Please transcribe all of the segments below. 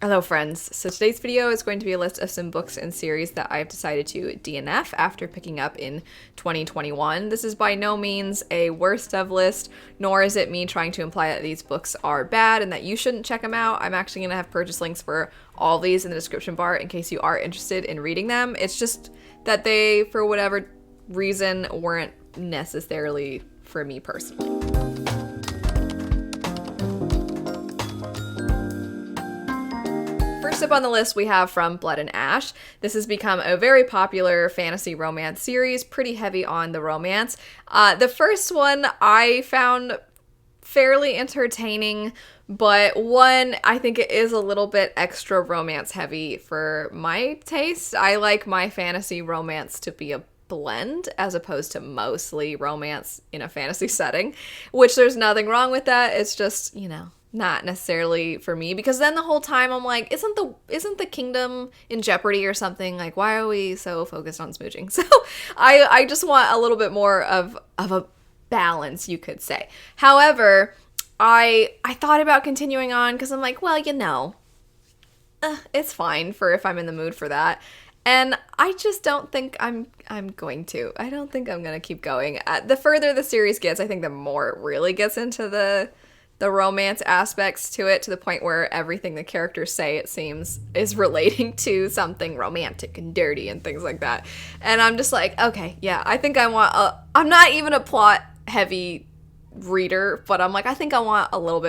Hello friends, so today's video is going to be a list of some books and series that I've decided to DNF after picking up in 2021. This is by no means a worst of list, nor is it me trying to imply that these books are bad and that you shouldn't check them out. I'm actually going to have purchase links for all these in the description bar in case you are interested in reading them. It's just that they, for whatever reason, weren't necessarily for me personally. First up on the list, we have From Blood and Ash. This has become a very popular fantasy romance series, pretty heavy on the romance. The first one I found fairly entertaining, but one, I think it is a little bit extra romance heavy for my taste. I like my fantasy romance to be a blend as opposed to mostly romance in a fantasy setting, which there's nothing wrong with that. It's just, you know, not necessarily for me, because then the whole time I'm like, isn't the kingdom in jeopardy or something? Like, why are we so focused on smooching? So I just want a little bit more of a balance, you could say. However, I thought about continuing on because I'm like, well, you know, it's fine for if I'm in the mood for that. And I just don't think I'm going to. I don't think I'm going to keep going. The further the series gets, I think the more it really gets into the romance aspects to it, to the point where everything the characters say, it seems, is relating to something romantic and dirty and things like that. And I'm just like, okay, yeah, I think I want I'm not even a plot heavy reader, but I'm like, I think I want a little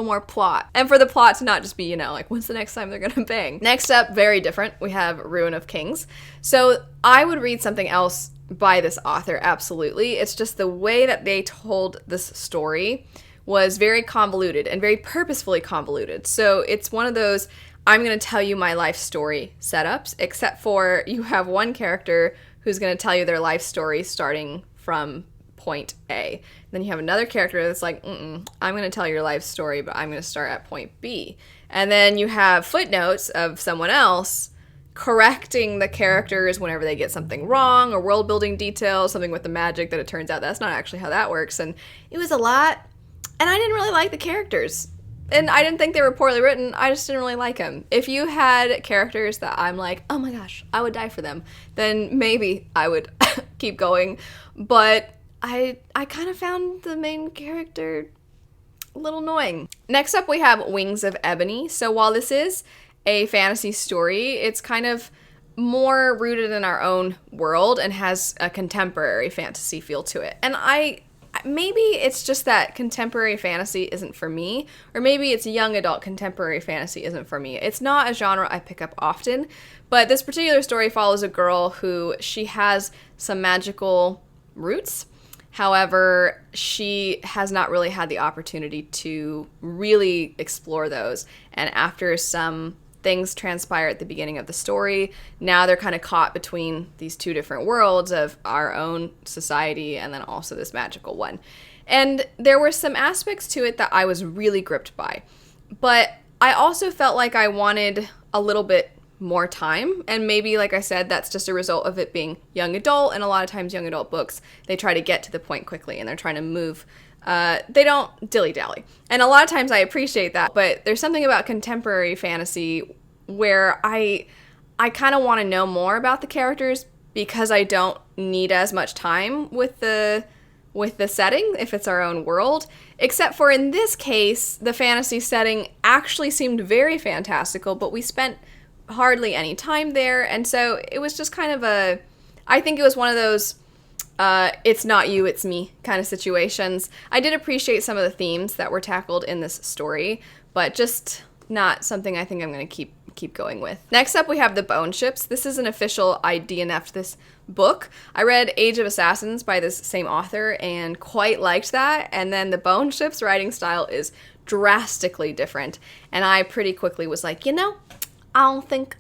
more plot. And for the plot to not just be, you know, like, when's the next time they're gonna bang? Next up, very different, we have Rune of Kings. So I would read something else by this author, absolutely. It's just the way that they told this story was very convoluted and very purposefully convoluted. So it's one of those, I'm going to tell you my life story setups, except for you have one character who's going to tell you their life story starting from point A. Then you have another character that's like, I'm going to tell your life story, but I'm going to start at point B. And then you have footnotes of someone else correcting the characters whenever they get something wrong, or world building details, something with the magic that it turns out that's not actually how that works. And it was a lot, and I didn't really like the characters. And I didn't think they were poorly written, I just didn't really like them. If you had characters that I'm like, oh my gosh, I would die for them, then maybe I would keep going. But I kind of found the main character a little annoying. Next up, we have Wings of Ebony. So while this is a fantasy story, it's kind of more rooted in our own world and has a contemporary fantasy feel to it. And maybe it's just that contemporary fantasy isn't for me, or maybe it's young adult contemporary fantasy isn't for me. It's not a genre I pick up often, but this particular story follows a girl who, she has some magical roots. However, she has not really had the opportunity to really explore those. And after some things transpire at the beginning of the story, now they're kind of caught between these two different worlds of our own society and then also this magical one. And there were some aspects to it that I was really gripped by. But I also felt like I wanted a little bit more time, and maybe, like I said, that's just a result of it being young adult, and a lot of times young adult books, they try to get to the point quickly and they're trying to move. They don't dilly-dally. And a lot of times I appreciate that, but there's something about contemporary fantasy where I kind of want to know more about the characters because I don't need as much time with the setting if it's our own world. Except for in this case, the fantasy setting actually seemed very fantastical, but we spent hardly any time there, and so it was just kind of I think it was one of those it's not you, it's me kind of situations. I did appreciate some of the themes that were tackled in this story, but just not something I think I'm going to keep going with. Next up, we have The Bone Ships. This is an official, I DNF'd this book. I read Age of Assassins by this same author and quite liked that, and then The Bone Ships writing style is drastically different, and I pretty quickly was like, you know, I don't think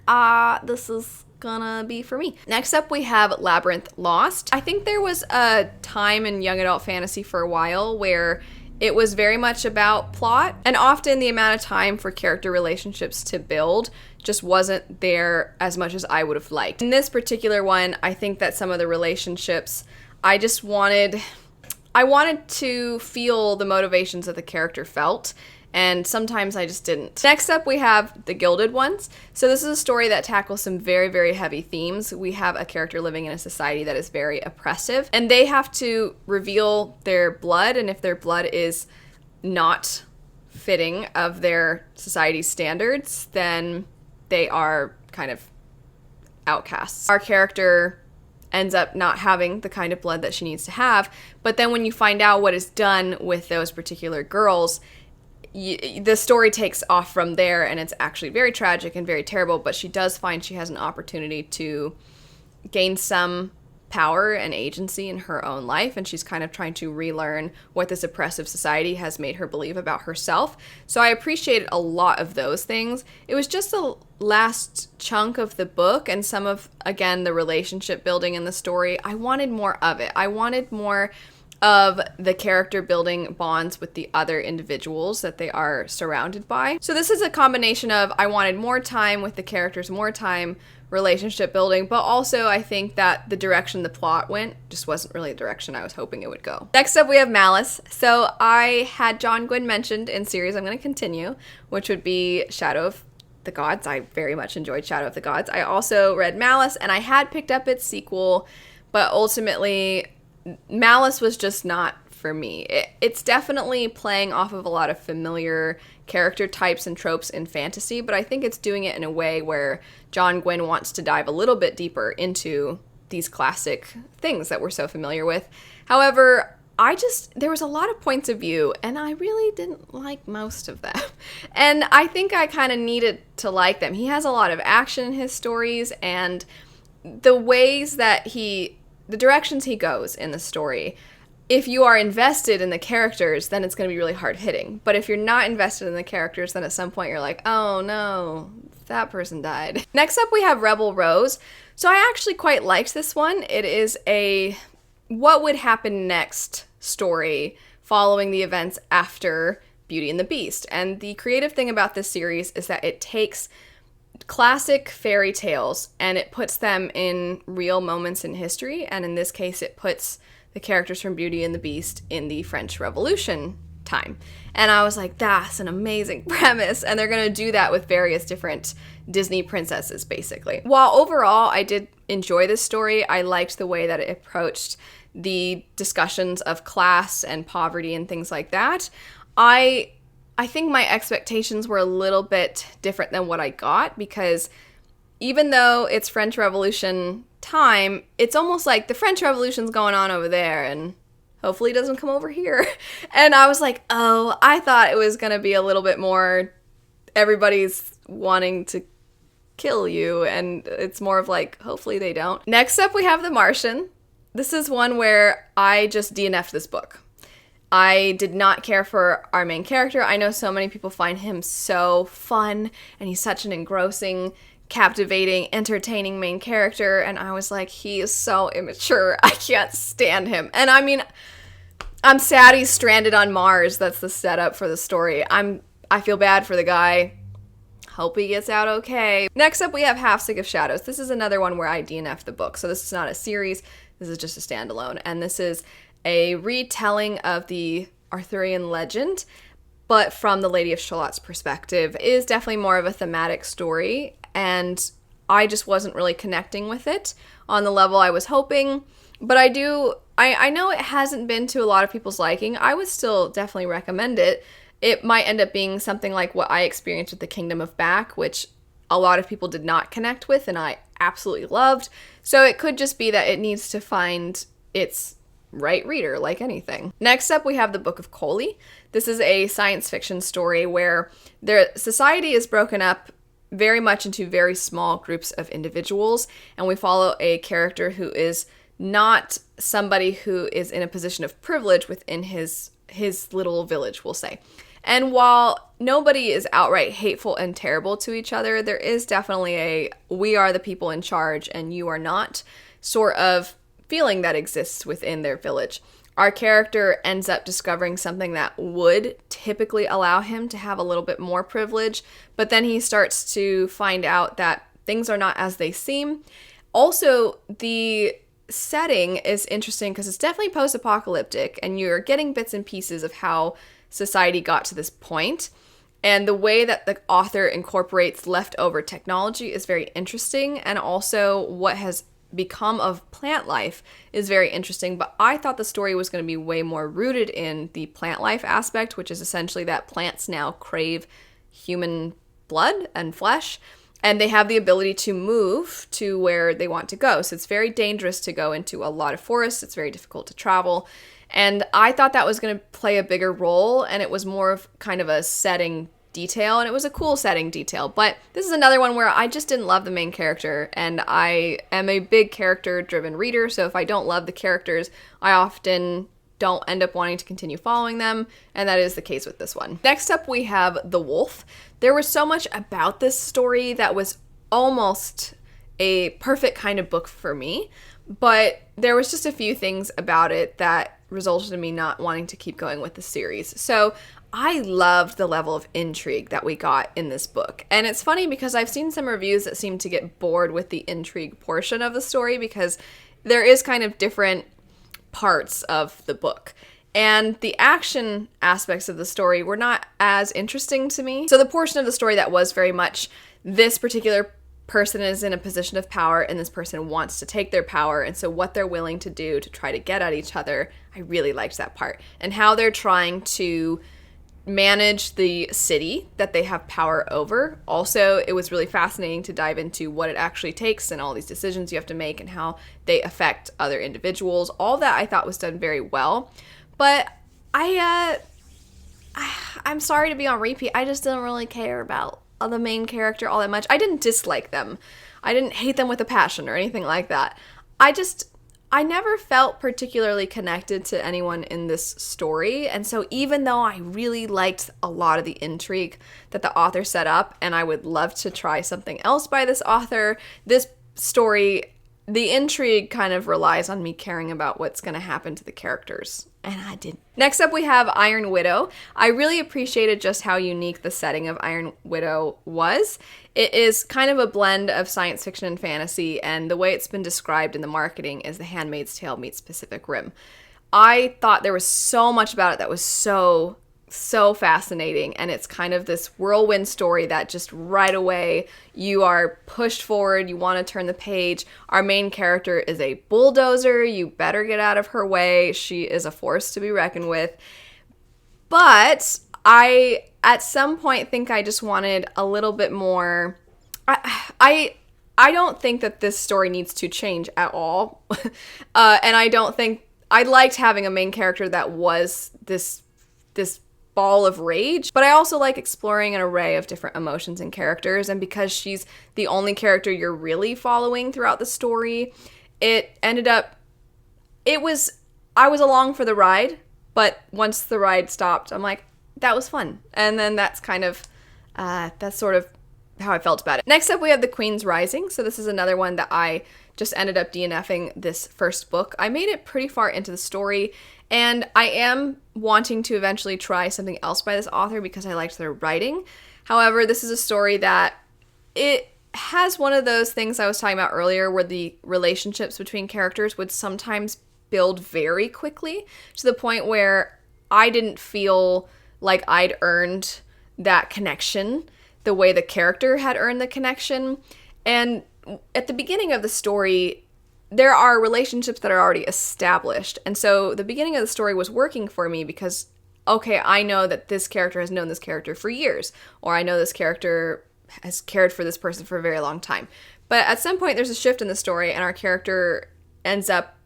this is gonna be for me. Next up, we have Labyrinth Lost. I think there was a time in young adult fantasy for a while where it was very much about plot, and often the amount of time for character relationships to build just wasn't there as much as I would have liked. In this particular one, I think that some of the relationships, I wanted to feel the motivations that the character felt, and sometimes I just didn't. Next up, we have the Gilded Ones. So this is a story that tackles some very, very heavy themes. We have a character living in a society that is very oppressive, and they have to reveal their blood, and if their blood is not fitting of their society's standards, then they are kind of outcasts. Our character ends up not having the kind of blood that she needs to have, but then when you find out what is done with those particular girls, the story takes off from there, and it's actually very tragic and very terrible, but she does find she has an opportunity to gain some power and agency in her own life, and she's kind of trying to relearn what this oppressive society has made her believe about herself. So I appreciated a lot of those things. It was just the last chunk of the book and some of, again, the relationship building in the story. I wanted more of it. I wanted more of the character building bonds with the other individuals that they are surrounded by. So this is a combination of I wanted more time with the characters, more time relationship building, but also I think that the direction the plot went just wasn't really the direction I was hoping it would go. Next up, we have Malice. So I had John Gwynne mentioned in series I'm going to continue, which would be Shadow of the Gods. I very much enjoyed Shadow of the Gods. I also read Malice, and I had picked up its sequel, but ultimately Malice was just not for me. It's definitely playing off of a lot of familiar character types and tropes in fantasy, but I think it's doing it in a way where John Gwynne wants to dive a little bit deeper into these classic things that we're so familiar with. However, there was a lot of points of view, and I really didn't like most of them. And I think I kind of needed to like them. He has a lot of action in his stories, and the ways that the directions he goes in the story, if you are invested in the characters, then it's going to be really hard hitting. But if you're not invested in the characters, then at some point you're like, oh no, that person died. Next up, we have Rebel Rose. So I actually quite liked this one. It is a what would happen next story following the events after Beauty and the Beast. And the creative thing about this series is that it takes classic fairy tales and it puts them in real moments in history, and in this case it puts the characters from Beauty and the Beast in the French Revolution time. And I was like, that's an amazing premise, and they're going to do that with various different Disney princesses, basically. While overall I did enjoy this story, I liked the way that it approached the discussions of class and poverty and things like that. I think my expectations were a little bit different than what I got, because even though it's French Revolution time, it's almost like the French Revolution's going on over there and hopefully it doesn't come over here. And I was like, oh, I thought it was going to be a little bit more everybody's wanting to kill you, and it's more of like, hopefully they don't. Next up, we have The Martian. This is one where I just DNF'd this book. I did not care for our main character. I know so many people find him so fun, and he's such an engrossing, captivating, entertaining main character, and I was like, he is so immature. I can't stand him. And I mean, I'm sad he's stranded on Mars. That's the setup for the story. I feel bad for the guy. Hope he gets out okay. Next up, we have Half Sick of Shadows. This is another one where I DNF'd the book. So this is not a series. This is just a standalone, and this is a retelling of the Arthurian legend, but from the Lady of Schallat's perspective. It is definitely more of a thematic story, and I just wasn't really connecting with it on the level I was hoping. But I know it hasn't been to a lot of people's liking. I would still definitely recommend it. It might end up being something like what I experienced with the Kingdom of Back, which a lot of people did not connect with, and I absolutely loved. So it could just be that it needs to find its right reader, like anything. Next up, we have the Book of Klee. This is a science fiction story where their society is broken up very much into very small groups of individuals, and we follow a character who is not somebody who is in a position of privilege within his little village, we'll say. And while nobody is outright hateful and terrible to each other, there is definitely a we are the people in charge and you are not sort of feeling that exists within their village. Our character ends up discovering something that would typically allow him to have a little bit more privilege, but then he starts to find out that things are not as they seem. Also, the setting is interesting because it's definitely post-apocalyptic, and you're getting bits and pieces of how society got to this point. And the way that the author incorporates leftover technology is very interesting. And also what has become of plant life is very interesting. But I thought the story was going to be way more rooted in the plant life aspect, which is essentially that plants now crave human blood and flesh. And they have the ability to move to where they want to go. So it's very dangerous to go into a lot of forests. It's very difficult to travel. And I thought that was going to play a bigger role, and it was more of kind of a setting detail, and it was a cool setting detail. But this is another one where I just didn't love the main character, and I am a big character-driven reader, so if I don't love the characters, I often don't end up wanting to continue following them, and that is the case with this one. Next up, we have The Wolf. There was so much about this story that was almost a perfect kind of book for me, but there was just a few things about it that resulted in me not wanting to keep going with the series. So I loved the level of intrigue that we got in this book. And it's funny because I've seen some reviews that seem to get bored with the intrigue portion of the story because there is kind of different parts of the book. And the action aspects of the story were not as interesting to me. So the portion of the story that was very much this particular person is in a position of power and this person wants to take their power, and so what they're willing to do to try to get at each other, I really liked that part. And how they're trying to manage the city that they have power over. Also, it was really fascinating to dive into what it actually takes and all these decisions you have to make and how they affect other individuals. All that I thought was done very well. But I'm sorry to be on repeat. I just didn't really care about the main character all that much. I didn't dislike them. I didn't hate them with a passion or anything like that. I never felt particularly connected to anyone in this story. And so even though I really liked a lot of the intrigue that the author set up, and I would love to try something else by this author, this story, the intrigue kind of relies on me caring about what's going to happen to the characters. And I did. Next up, we have Iron Widow. I really appreciated just how unique the setting of Iron Widow was. It is kind of a blend of science fiction and fantasy, and the way it's been described in the marketing is The Handmaid's Tale meets Pacific Rim. I thought there was so much about it that was so fascinating, and it's kind of this whirlwind story that just right away you are pushed forward, you want to turn the page. Our main character is a bulldozer, you better get out of her way, she is a force to be reckoned with. But I at some point think I just wanted a little bit more. I don't think that this story needs to change at all. And I don't think I liked having a main character that was this ball of rage, but I also like exploring an array of different emotions and characters, and because she's the only character you're really following throughout the story, I was along for the ride, but once the ride stopped, I'm like, that was fun. And then that's kind of, that's sort of how I felt about it. Next up, we have The Queen's Rising. So this is another one that I just ended up DNFing this first book. I made it pretty far into the story, and I am wanting to eventually try something else by this author because I liked their writing. However, this is a story that it has one of those things I was talking about earlier where the relationships between characters would sometimes build very quickly to the point where I didn't feel like I'd earned that connection the way the character had earned the connection. And at the beginning of the story, there are relationships that are already established. And so the beginning of the story was working for me because, okay, I know that this character has known this character for years, or I know this character has cared for this person for a very long time. But at some point, there's a shift in the story, and our character ends up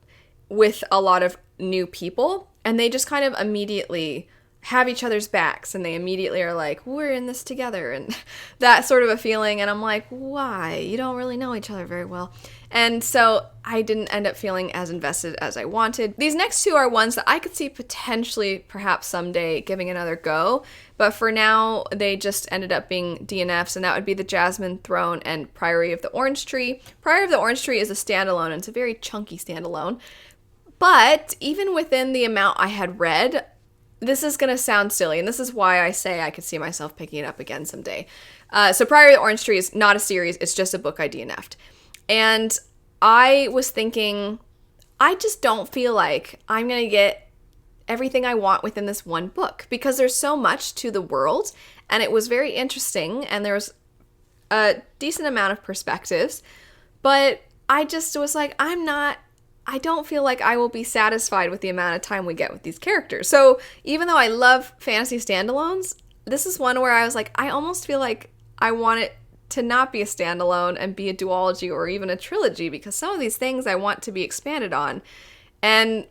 with a lot of new people, and they just kind of immediately have each other's backs, and they immediately are like, we're in this together, and that sort of a feeling. And I'm like, why? You don't really know each other very well. And so I didn't end up feeling as invested as I wanted. These next two are ones that I could see potentially perhaps someday giving another go, but for now they just ended up being DNFs, and that would be the Jasmine Throne and Priory of the Orange Tree. Priory of the Orange Tree is a standalone, and it's a very chunky standalone, but even within the amount I had read, this is going to sound silly, and this is why I say I could see myself picking it up again someday. So Priory of the Orange Tree is not a series, it's just a book I DNF'd. And I was thinking, I just don't feel like I'm going to get everything I want within this one book, because there's so much to the world, and it was very interesting, and there was a decent amount of perspectives, but I just was like, I don't feel like I will be satisfied with the amount of time we get with these characters. So even though I love fantasy standalones, this is one where I was like, I almost feel like I want it to not be a standalone and be a duology or even a trilogy, because some of these things I want to be expanded on. And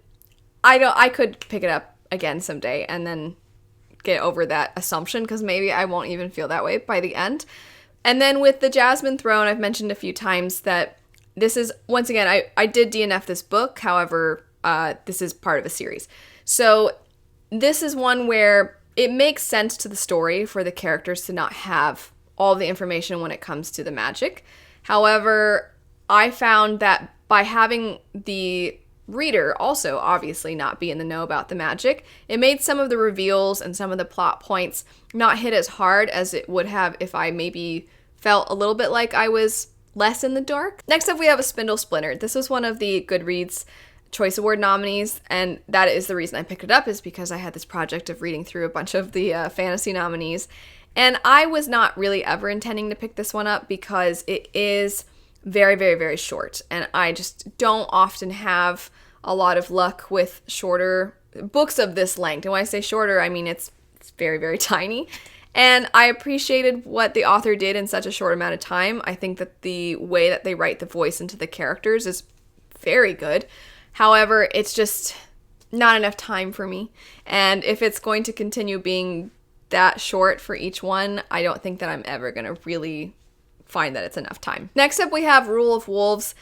I could pick it up again someday and then get over that assumption, because maybe I won't even feel that way by the end. And then with the Jasmine Throne, I've mentioned a few times that this is, once again, I did DNF this book, however, this is part of a series. So this is one where it makes sense to the story for the characters to not have all the information when it comes to the magic. However, I found that by having the reader also obviously not be in the know about the magic, it made some of the reveals and some of the plot points not hit as hard as it would have if I maybe felt a little bit like I was less in the dark. Next up, we have a Spindle Splinter. This was one of the Goodreads Choice Award nominees, and that is the reason I picked it up, is because I had this project of reading through a bunch of the fantasy nominees, and I was not really ever intending to pick this one up because it is very, very, very short, and I just don't often have a lot of luck with shorter books of this length. And when I say shorter, I mean it's very, very tiny. And I appreciated what the author did in such a short amount of time. I think that the way that they write the voice into the characters is very good. However, it's just not enough time for me. And if it's going to continue being that short for each one, I don't think that I'm ever going to really find that it's enough time. Next up, we have Rule of Wolves.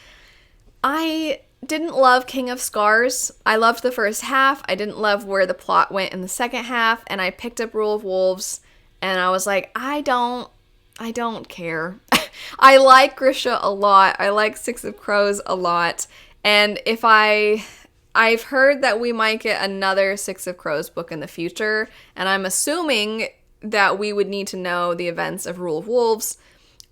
I didn't love King of Scars. I loved the first half. I didn't love where the plot went in the second half. And I picked up Rule of Wolves, and I was like, I don't care. I like Grisha a lot. I like Six of Crows a lot. And if I've heard that we might get another Six of Crows book in the future, and I'm assuming that we would need to know the events of Rule of Wolves.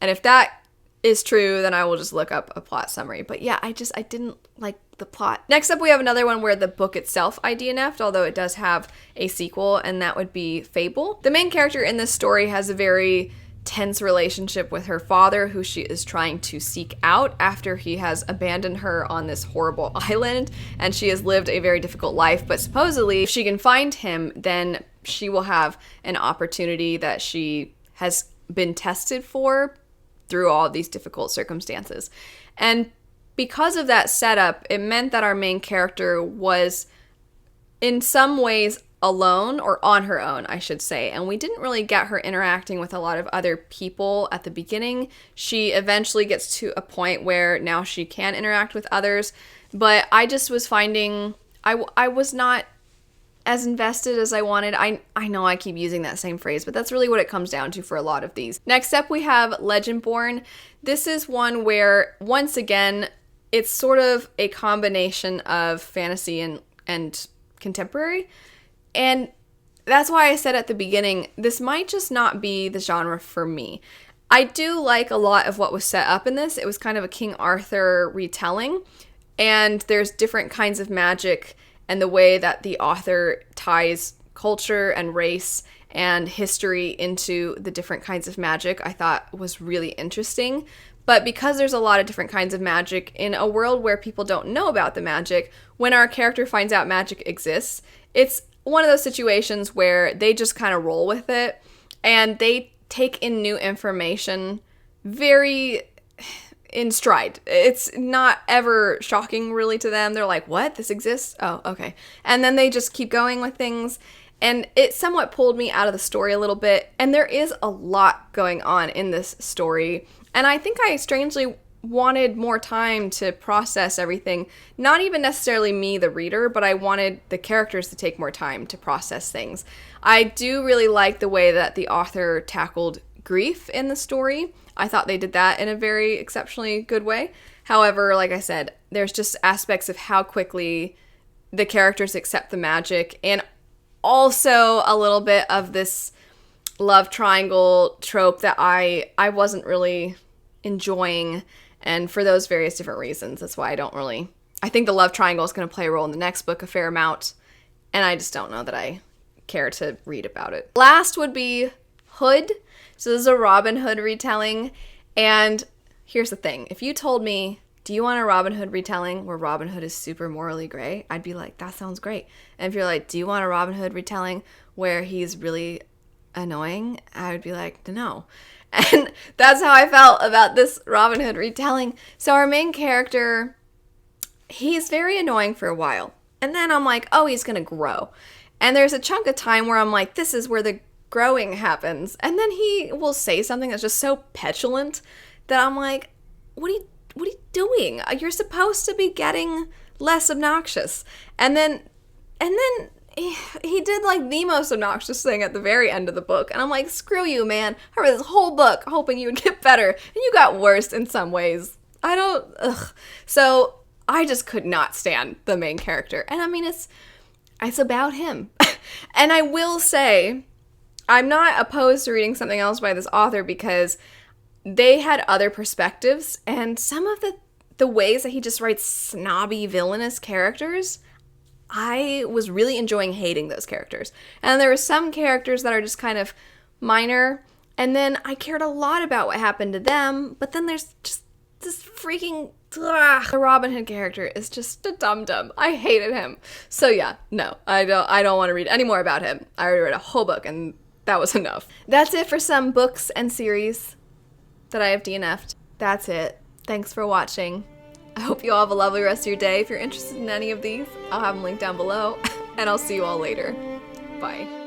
And if that is true, then I will just look up a plot summary. But yeah, I didn't like the plot. Next up, we have another one where the book itself I DNF'd, although it does have a sequel, and that would be Fable. The main character in this story has a very tense relationship with her father, who she is trying to seek out after he has abandoned her on this horrible island, and she has lived a very difficult life. But supposedly, if she can find him, then she will have an opportunity that she has been tested for through all these difficult circumstances. And because of that setup, it meant that our main character was in some ways alone, or on her own, I should say. And we didn't really get her interacting with a lot of other people at the beginning. She eventually gets to a point where now she can interact with others. But I just was finding I was not as invested as I wanted. I know I keep using that same phrase, but that's really what it comes down to for a lot of these. Next up, we have Legendborn. This is one where, once again, it's sort of a combination of fantasy and contemporary. And that's why I said at the beginning, this might just not be the genre for me. I do like a lot of what was set up in this. It was kind of a King Arthur retelling, and there's different kinds of magic, and the way that the author ties culture and race and history into the different kinds of magic, I thought was really interesting. But because there's a lot of different kinds of magic in a world where people don't know about the magic, when our character finds out magic exists, it's one of those situations where they just kind of roll with it, and they take in new information very in stride. It's not ever shocking really to them. They're like, what? This exists? Oh, okay. And then they just keep going with things. And it somewhat pulled me out of the story a little bit. And there is a lot going on in this story. And I think I strangely wanted more time to process everything. Not even necessarily me, the reader, but I wanted the characters to take more time to process things. I do really like the way that the author tackled grief in the story. I thought they did that in a very exceptionally good way. However, like I said, there's just aspects of how quickly the characters accept the magic, and also a little bit of this love triangle trope that I wasn't really enjoying, and for those various different reasons. That's why I think the love triangle is going to play a role in the next book a fair amount, and I just don't know that I care to read about it. Last would be Hood. So this is a Robin Hood retelling, and here's the thing. If you told me, do you want a Robin Hood retelling where Robin Hood is super morally gray? I'd be like, that sounds great. And if you're like, do you want a Robin Hood retelling where he's really annoying? I would be like, no. And that's how I felt about this Robin Hood retelling. So our main character, he's very annoying for a while. And then I'm like, oh, he's going to grow. And there's a chunk of time where I'm like, this is where the growing happens. And then he will say something that's just so petulant that I'm like, what are you doing? You're supposed to be getting less obnoxious. And then he did like the most obnoxious thing at the very end of the book. And I'm like, screw you, man. I read this whole book hoping you would get better. And you got worse in some ways. So I just could not stand the main character. And I mean, it's about him. And I will say, I'm not opposed to reading something else by this author because they had other perspectives. And some of the ways that he just writes snobby, villainous characters, I was really enjoying hating those characters. And there were some characters that are just kind of minor. And then I cared a lot about what happened to them. But then there's just this freaking... the Robin Hood character is just a dum-dum. I hated him. So yeah, no, I don't want to read any more about him. I already read a whole book and that was enough. That's it for some books and series that I have DNF'd. That's it. Thanks for watching. I hope you all have a lovely rest of your day. If you're interested in any of these, I'll have them linked down below, and I'll see you all later. Bye.